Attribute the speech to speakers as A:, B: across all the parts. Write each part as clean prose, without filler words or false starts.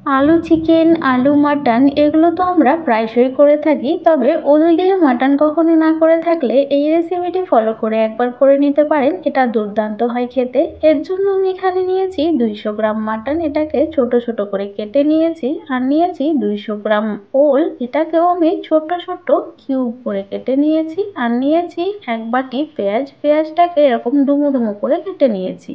A: আলু চিকেন, আলু মাটন এগুলো তো আমরা প্রায়শই করে থাকি, তবে ওল দিয়ে মাটন কখনো না করে থাকলে এই রেসিপিটি ফলো করে একবার করে নিতে পারেন। এটা দুর্দান্ত হয় খেতে। এর জন্য আমি এখানে নিয়েছি 200 গ্রাম মাটন, এটাকে ছোট ছোট করে কেটে নিয়েছি। আর নিয়েছি 200 গ্রাম ওল, এটাকেও আমি ছোট ছোট কিউব করে কেটে নিয়েছি। আর নিয়েছি 1 বাটি পেঁয়াজ, পেঁয়াজটাকে এরকম ডুমো ডুমো করে কেটে নিয়েছি।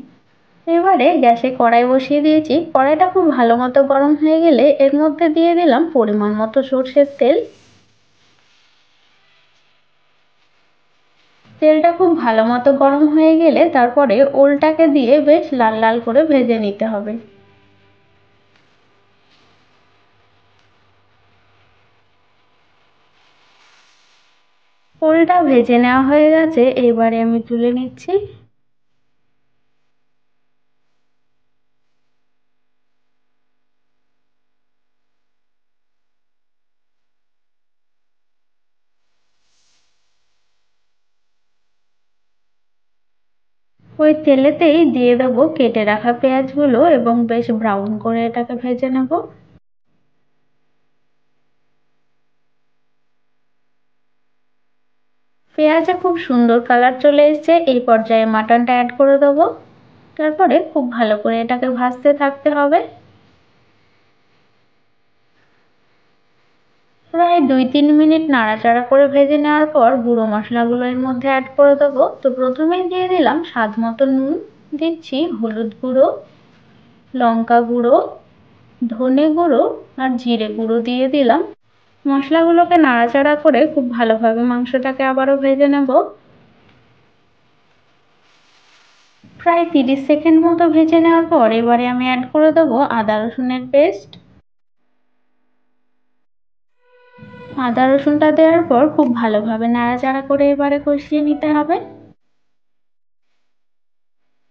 A: এবারে গ্যাসে কড়াই বসিয়ে দিয়েছি। কড়াইটা খুব ভালো মতো গরম হয়ে গেলে এর মধ্যে দিয়ে দিলাম পরিমাণ মতো সর্ষের তেল। তেলটা খুব ভালো মতো গরম হয়ে গেলে তারপরে ওলটাকে দিয়ে বেশ লাল লাল করে ভেজে নিতে হবে। ওলটা ভেজে নেওয়া হয়ে গেছে, এবারে আমি তুলে নিচ্ছি। ওই তেলেতেই দিয়ে দেবো কেটে রাখা পেঁয়াজগুলো এবং বেশ ব্রাউন করে এটাকে ভেজে নেব। পেঁয়াজে খুব সুন্দর কালার চলে এসেছে, এই পর্যায়ে মাটনটা অ্যাড করে দেবো। তারপরে খুব ভালো করে এটাকে ভাজতে থাকতে হবে। প্রায় 2-3 মিনিট নাড়াচাড়া করে ভেজে নেওয়ার পর গুঁড়ো মশলাগুলো এর মধ্যে অ্যাড করে দেবো। তো প্রথমেই দিয়ে দিলাম স্বাদ মতো নুন, দিচ্ছি হলুদ গুঁড়ো, লঙ্কা গুঁড়ো, ধনে গুঁড়ো আর জিরে গুঁড়ো দিয়ে দিলাম। মশলাগুলোকে নাড়াচাড়া করে খুব ভালোভাবে মাংসটাকে আবারও ভেজে নেব। প্রায় 30 সেকেন্ড মতো ভেজে নেওয়ার পর এবারে আমি অ্যাড করে দেবো আদা রসুনের পেস্ট। আদা রসুনটা দেওয়ার পর খুব ভালোভাবে নাড়াচাড়া করে এবারে কষিয়ে নিতে হবে।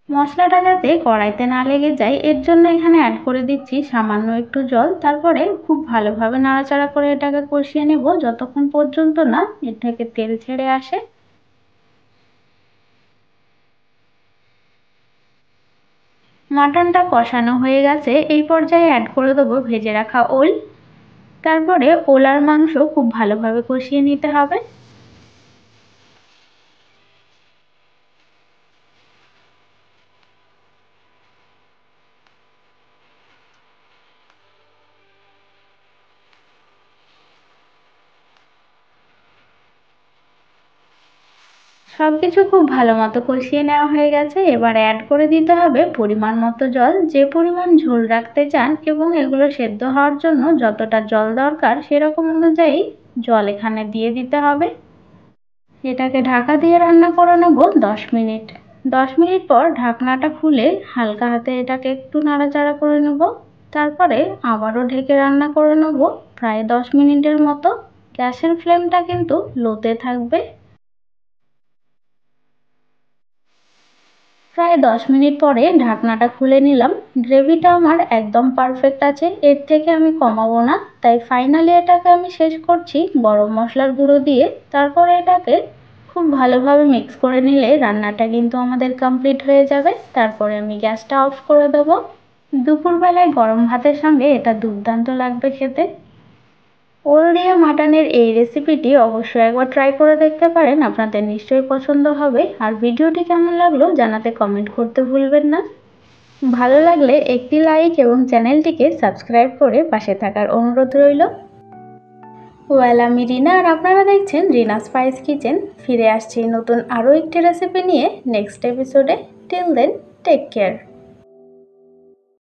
A: মশলাটা যাতে কড়াইতে না লেগে যায় এর জন্য এখানে অ্যাড করে দিচ্ছি সামান্য একটু জল। তারপরে খুব ভালোভাবে নাড়াচাড়া করে এটাকে কষিয়ে নেব যতক্ষণ পর্যন্ত না এর থেকে তেল ছেড়ে আসে। মাটনটা কষানো হয়ে গেছে, এই পর্যায়ে অ্যাড করে দেবো ভেজে রাখা ওল। তারপরে ওল আর মাংস খুব ভালোভাবে কষিয়ে নিতে হবে। সবকিছু খুব ভালো মতো কষিয়ে নেওয়া হয়ে গেছে, এবারে অ্যাড করে দিতে হবে পরিমাণ মতো জল। যে পরিমাণ ঝোল রাখতে চান এবং এগুলো সেদ্ধ হওয়ার জন্য যতটা জল দরকার সেরকম অনুযায়ী জল এখানে দিয়ে দিতে হবে। এটাকে ঢাকা দিয়ে রান্না করে নেব 10 মিনিট। 10 মিনিট পর ঢাকনাটা খুলে হালকা হাতে এটাকে একটু নাড়াচাড়া করে নেব। তারপরে আবারও ঢেকে রান্না করে নেব প্রায় 10 মিনিটের মতো। গ্যাসের ফ্লেমটা কিন্তু লোতে থাকবে। প্রায় 10 মিনিট পরে ঢাকনাটা খুলে নিলাম। গ্রেভিটা আমার একদম পারফেক্ট আছে, এর থেকে আমি কমাবো না। তাই ফাইনালি এটাকে আমি শেষ করছি গরম মশলার গুঁড়ো দিয়ে। তারপরে এটাকে খুব ভালোভাবে মিক্স করে নিলে রান্নাটা কিন্তু আমাদের কমপ্লিট হয়ে যাবে। তারপরে আমি গ্যাসটা অফ করে দেবো। দুপুরবেলায় গরম ভাতের সঙ্গে এটা দুর্দান্ত লাগবে খেতে। ওল দিয়ে মাটনের এই রেসিপিটি অবশ্যই একবার ট্রাই করে দেখতে পারেন, আপনাদের নিশ্চয়ই পছন্দ হবে। আর ভিডিওটি কেমন লাগলো জানাতে কমেন্ট করতে ভুলবেন না। ভালো লাগলে একটি লাইক এবং চ্যানেলটিকে সাবস্ক্রাইব করে পাশে থাকার অনুরোধ রইল। আমি রিনা আর আপনারা দেখছেন রিনা স্পাইস কিচেন। ফিরে আসছি নতুন আরও একটি রেসিপি নিয়ে নেক্সট এপিসোডে। Till then take care.